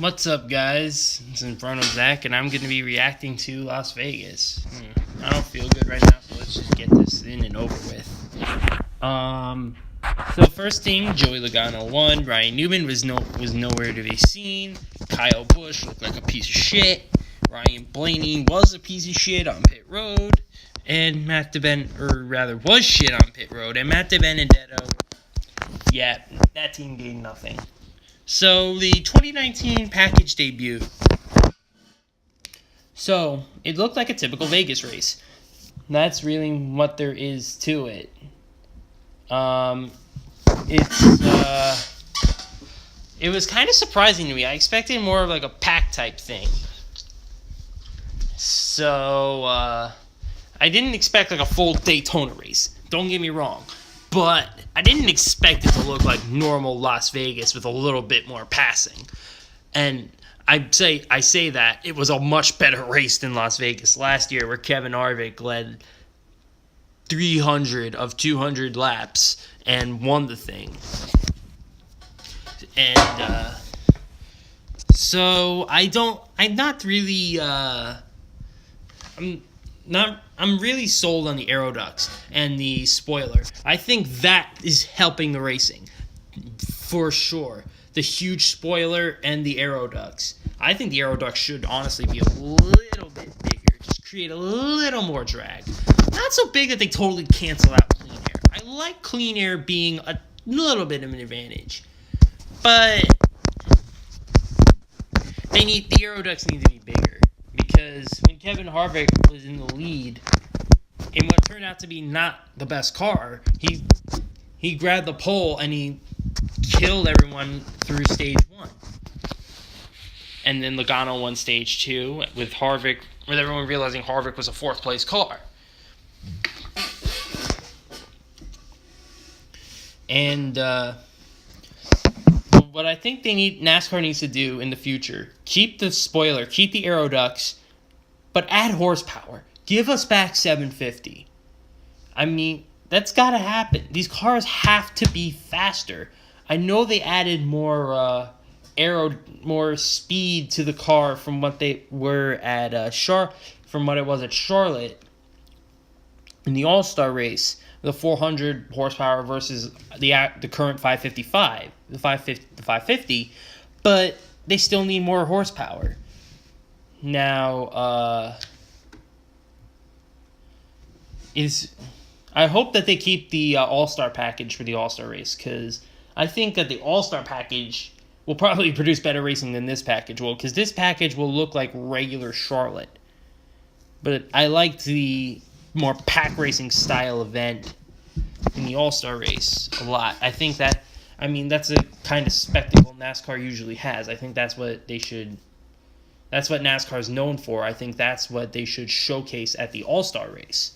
What's up, guys? It's Inferno Zach, and I'm going to be reacting to Las Vegas. I don't feel good right now, so let's just get this in and over with. So first thing, Joey Logano won. Ryan Newman was nowhere to be seen. Kyle Busch looked like a piece of shit. Ryan Blaney was a piece of shit on pit road, and was shit on pit road. And Matt DiBenedetto, yeah, that team gained nothing. So, the 2019 package debut. So, it looked like a typical Vegas race. That's really what there is to it. It was kind of surprising to me. I expected more of like a pack type thing. So, I didn't expect like a full Daytona race. Don't get me wrong. But I didn't expect it to look like normal Las Vegas with a little bit more passing. And I say that it was a much better race than Las Vegas last year, where Kevin Harvick led 300 of 200 laps and won the thing. And so I'm really sold on the aeroducts and the spoiler. I think that is helping the racing for sure. The huge spoiler and the aeroducts. I think the aeroducts should honestly be a little bit bigger. Just create a little more drag. Not so big that they totally cancel out clean air. I like clean air being a little bit of an advantage. But the aeroducts need to be bigger. Because when Kevin Harvick was in the lead, in what turned out to be not the best car, he grabbed the pole and he killed everyone through stage 1. And then Logano won stage 2 with everyone realizing Harvick was a 4th place car. And what I think NASCAR needs to do in the future, keep the spoiler, keep the aeroducts, but add horsepower. Give us back 750. I mean, that's got to happen. These cars have to be faster. I know they added more speed to the car from what they were at from what it was at Charlotte in the All-Star race, the 400 horsepower versus the current 555, the 550, but they still need more horsepower. Now, I hope that they keep the All-Star package for the All-Star race, because I think that the All-Star package will probably produce better racing than this package will, because this package will look like regular Charlotte. But I liked the more pack racing style event in the All-Star race a lot. I think that's a kind of spectacle NASCAR usually has. I think that's what NASCAR is known for. I think that's what they should showcase at the All-Star race.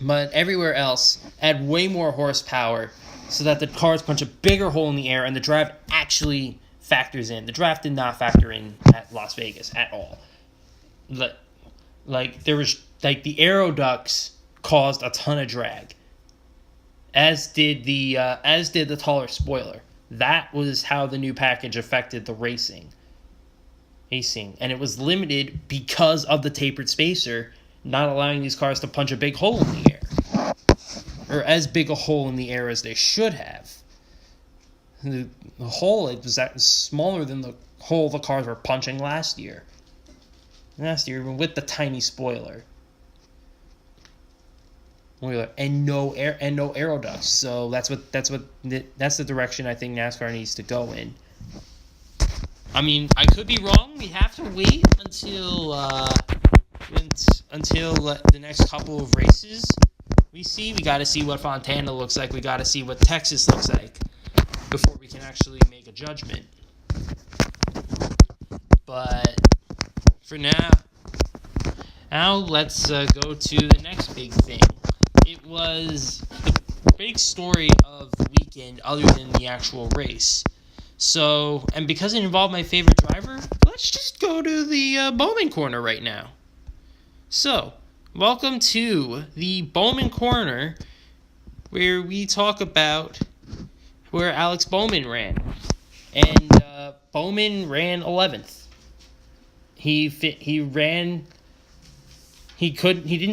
But everywhere else, add way more horsepower so that the cars punch a bigger hole in the air and the draft actually factors in. The draft did not factor in at Las Vegas at all. The aeroducts caused a ton of drag, as did the taller spoiler. That was how the new package affected the racing, and it was limited because of the tapered spacer, not allowing these cars to punch a big hole in the air, or as big a hole in the air as they should have. The hole, it was smaller than the hole the cars were punching last year, even with the tiny spoiler. And no aeroducts. So that's the direction I think NASCAR needs to go in. I mean, I could be wrong. We have to wait until the next couple of races we see. We got to see what Fontana looks like. We got to see what Texas looks like before we can actually make a judgment. But for now let's go to the next big thing. It was the big story of the weekend other than the actual race. So, and because it involved my favorite driver, let's just go to the Bowman Corner right now. So, welcome to the Bowman Corner, where we talk about where Alex Bowman ran. And Bowman ran 11th. He didn't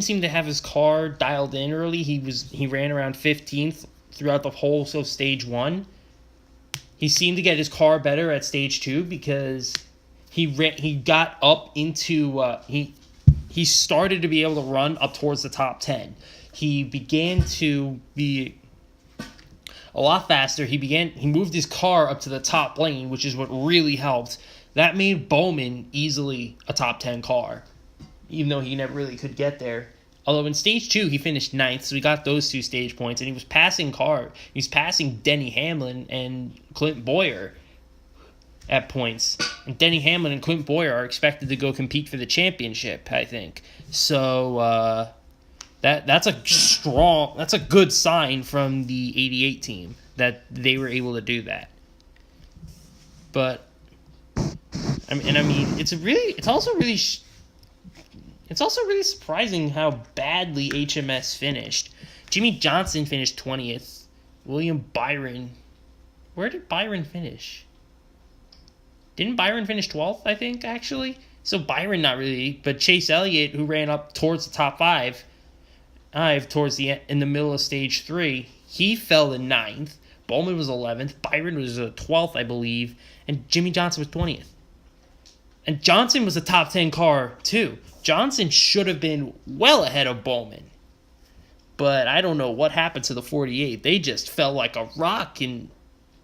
seem to have his car dialed in early. He ran around 15th throughout the whole of stage 1. He seemed to get his car better at stage 2 because he got up into he started to be able to run up towards the top 10. He began to be a lot faster. He moved his car up to the top lane, which is what really helped. That made Bowman easily a top 10 car, even though he never really could get there. Although in stage 2, he finished 9th, so he got those 2 stage points, and he was passing Denny Hamlin and Clint Bowyer at points. And Denny Hamlin and Clint Bowyer are expected to go compete for the championship, I think. So that's a good sign from the 88 team that they were able to do that. But it's also really surprising how badly HMS finished. Jimmy Johnson finished 20th. William Byron, where did Byron finish? Didn't Byron finish 12th, I think, actually? So Byron not really, but Chase Elliott, who ran up towards the top 5 towards in the middle of stage 3, he fell to 9th. Bowman was 11th. Byron was 12th, I believe. And Jimmy Johnson was 20th. And Johnson was a top 10 car, too. Johnson should have been well ahead of Bowman. But I don't know what happened to the 48. They just fell like a rock in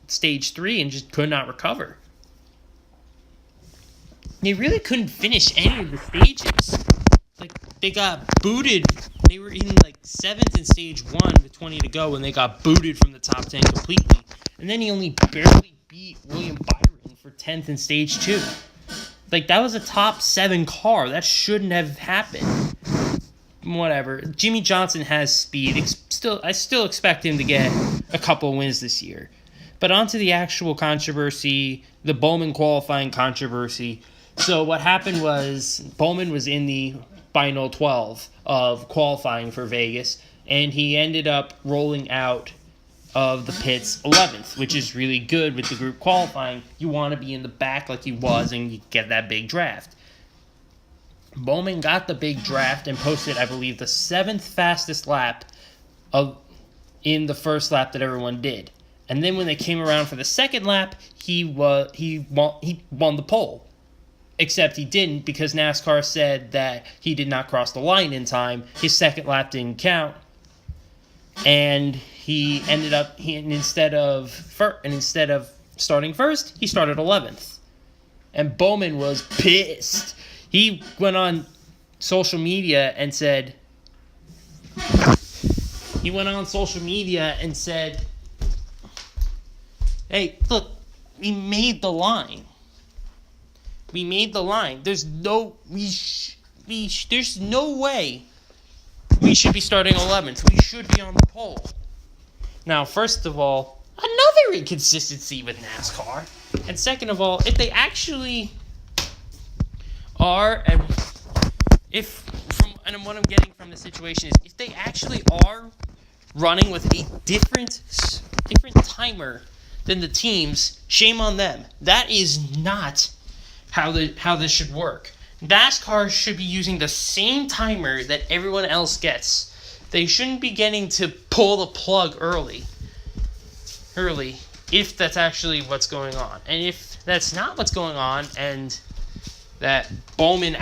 stage 3 and just could not recover. They really couldn't finish any of the stages. Like, they got booted. They were in, 7th in stage 1 with 20 to go, and they got booted from the top 10 completely. And then he only barely beat William Byron for 10th in stage 2. That was a top 7 car. That shouldn't have happened. Whatever. Jimmy Johnson has speed. I still expect him to get a couple wins this year. But on to the actual controversy, the Bowman qualifying controversy. So what happened was Bowman was in the final 12 of qualifying for Vegas, and he ended up rolling out of the pits 11th, which is really good with the group qualifying. You want to be in the back like he was, and you get that big draft. Bowman got the big draft and posted, I believe, the 7th fastest lap in the first lap that everyone did. And then when they came around for the second lap, he won the pole. Except he didn't, because NASCAR said that he did not cross the line in time. His second lap didn't count. And he ended up instead of starting first, he started 11th. And Bowman was pissed. He went on social media and said, "Hey, look, we made the line. We made the line. There's no way we should be starting 11th. We should be on the pole." Now, first of all, another inconsistency with NASCAR. And second of all, if they actually are, and what I'm getting from the situation is, if they actually are running with a different timer than the teams, shame on them. That is not how this should work. NASCAR should be using the same timer that everyone else gets. They shouldn't be getting to pull the plug early, if that's actually what's going on. And if that's not what's going on, and that Bowman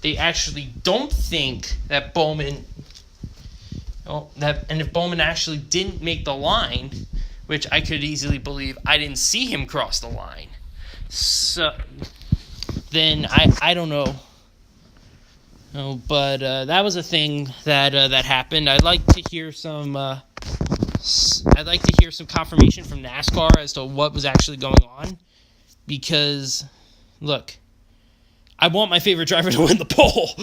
they actually don't think that Bowman, and if Bowman actually didn't make the line, which I could easily believe, I didn't see him cross the line. So then I don't know. But that was a thing that happened. I'd like to hear some confirmation from NASCAR as to what was actually going on, because look, I want my favorite driver to win the pole.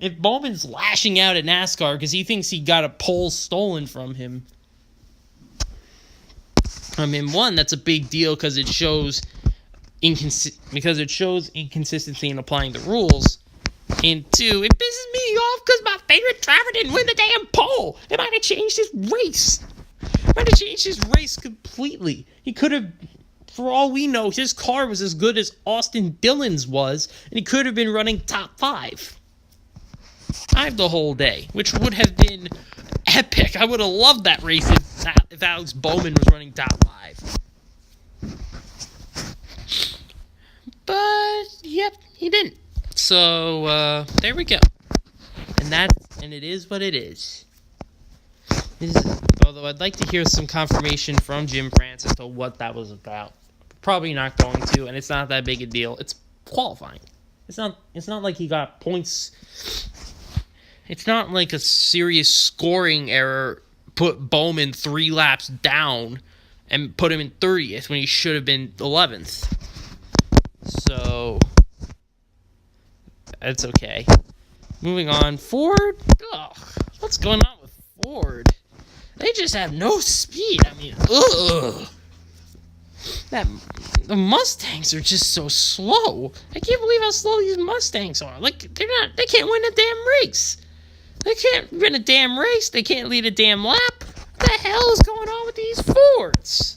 If Bowman's lashing out at NASCAR because he thinks he got a pole stolen from him, I mean, one, that's a big deal because it shows inconsistency in applying the rules. And two, it pisses me off because my favorite driver didn't win the damn pole. It might have changed his race. Might have changed his race completely. He could have, for all we know, his car was as good as Austin Dillon's was, and he could have been running top 5. I have the whole day, which would have been epic. I would have loved that race if Alex Bowman was running top 5. But, yep, he didn't. So, there we go. And it is what it is. Although I'd like to hear some confirmation from Jim France as to what that was about. Probably not going to, and it's not that big a deal. It's qualifying. It's not like he got points. It's not like a serious scoring error put Bowman 3 laps down and put him in 30th when he should have been 11th. So, that's okay. Moving on. Ford? Ugh. What's going on with Ford? They just have no speed. I mean, ugh. The Mustangs are just so slow. I can't believe how slow these Mustangs are. Like, they can't win a damn race. They can't win a damn race. They can't lead a damn lap. What the hell is going on with these Fords?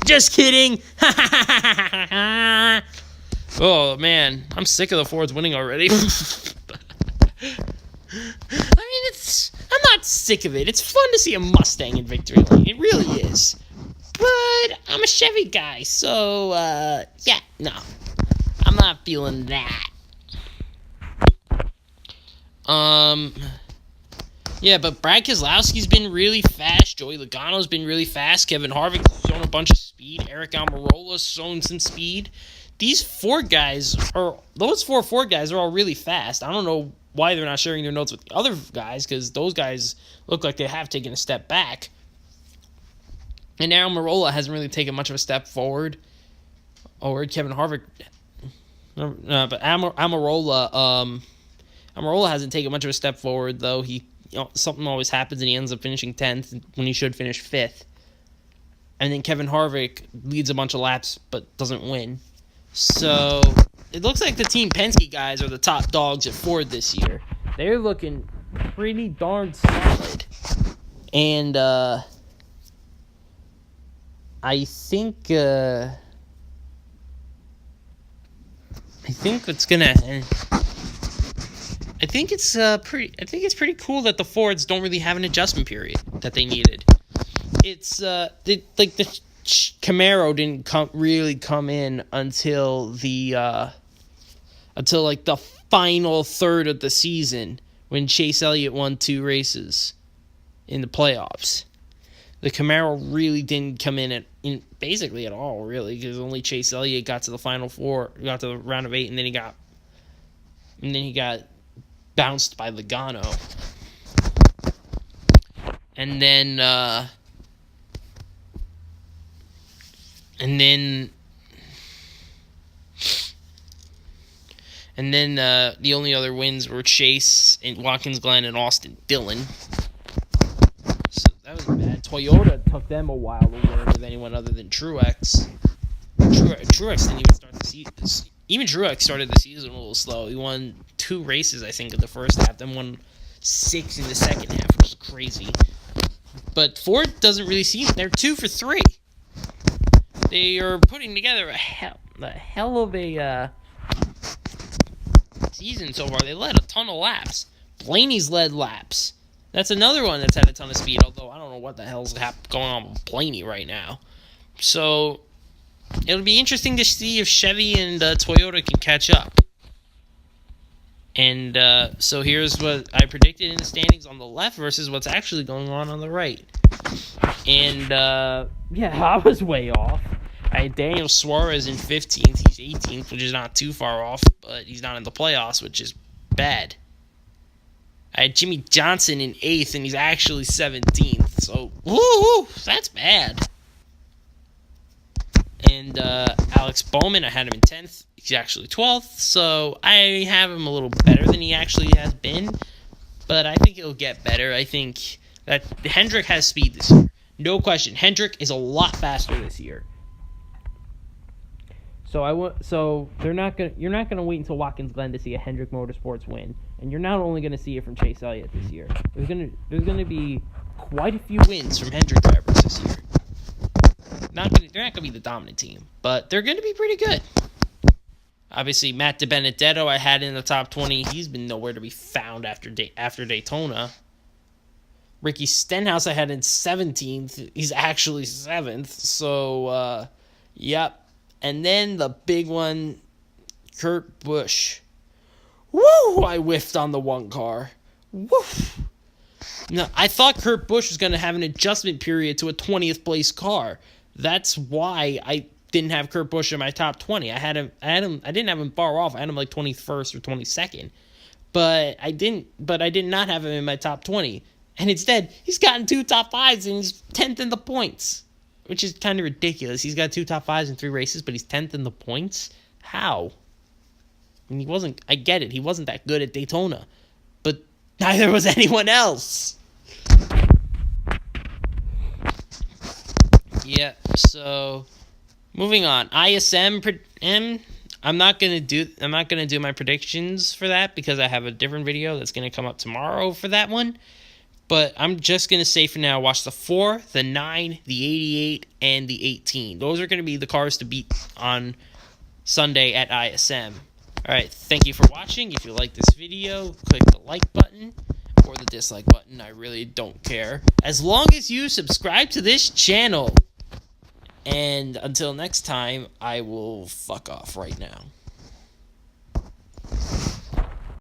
Just kidding. Oh, man. I'm sick of the Fords winning already. I'm not sick of it. It's fun to see a Mustang in victory lane. It really is. But I'm a Chevy guy, so, yeah, no. I'm not feeling that. Yeah, but Brad Keselowski's been really fast. Joey Logano's been really fast. Kevin Harvick's shown a bunch of speed. Eric Almirola's shown some speed. Those four Ford guys are all really fast. I don't know why they're not sharing their notes with the other guys, because those guys look like they have taken a step back. And Almirola hasn't really taken much of a step forward. Or Kevin Harvick. But Almirola hasn't taken much of a step forward, though. Something always happens, and he ends up finishing 10th when he should finish 5th. And then Kevin Harvick leads a bunch of laps, but doesn't win. So, it looks like the Team Penske guys are the top dogs at Ford this year. They're looking pretty darn solid. And, I think it's gonna... I think it's pretty cool that the Fords don't really have an adjustment period that they needed. It's the Camaro didn't really come in until the final third of the season when Chase Elliott won 2 races in the playoffs. The Camaro really didn't come in basically at all, really, because only Chase Elliott got to the final 4, got to the round of 8, and then he got bounced by Logano. And then the only other wins were Chase and Watkins Glen and Austin Dillon. So that was bad. Toyota took them a while to win with anyone other than Truex. Truex didn't even start the season. Even Truex started the season a little slow. He won 2 races, I think, in the first half, then won 6 in the second half, which is crazy. But Ford doesn't really seem... They're 2 for 3. They are putting together a hell of a season so far. They led a ton of laps. Blaney's led laps. That's another one that's had a ton of speed, although I don't know what the hell's going on with Blaney right now. So... it'll be interesting to see if Chevy and Toyota can catch up. And so here's what I predicted in the standings on the left versus what's actually going on the right. And, yeah, I was way off. I had Daniel Suarez in 15th. He's 18th, which is not too far off, but he's not in the playoffs, which is bad. I had Jimmy Johnson in 8th, and he's actually 17th. So, woo, that's bad. And Alex Bowman, I had him in 10th. He's actually 12th, so I have him a little better than he actually has been. But I think it'll get better. I think that Hendrick has speed this year. No question. Hendrick is a lot faster this year. So you're not gonna wait until Watkins Glen to see a Hendrick Motorsports win. And you're not only going to see it from Chase Elliott this year. There's gonna be quite a few wins from Hendrick drivers this year. They're not going to be the dominant team, but they're going to be pretty good. Obviously, Matt DiBenedetto I had in the top 20. He's been nowhere to be found after Daytona. Ricky Stenhouse I had in 17th. He's actually 7th. So, yep. And then the big one, Kurt Busch. Woo! I whiffed on the one car. Woof. No, I thought Kurt Busch was going to have an adjustment period to a 20th place car. That's why I didn't have Kurt Busch in my top 20. I didn't have him far off. I had him like 21st or 22nd. But I did not have him in my top 20. And instead, he's gotten 2 top 5s and he's 10th in the points, which is kind of ridiculous. He's got 2 top 5s in 3 races, but he's 10th in the points? How? And I get it, he wasn't that good at Daytona, but neither was anyone else. Yeah, so moving on. ISM, I'm not gonna do my predictions for that because I have a different video that's gonna come up tomorrow for that one. But I'm just gonna say for now, watch the 4, the 9, the 88, and the 18. Those are gonna be the cars to beat on Sunday at ISM. Alright, thank you for watching. If you like this video, click the like button or the dislike button. I really don't care. As long as you subscribe to this channel. And until next time, I will fuck off right now.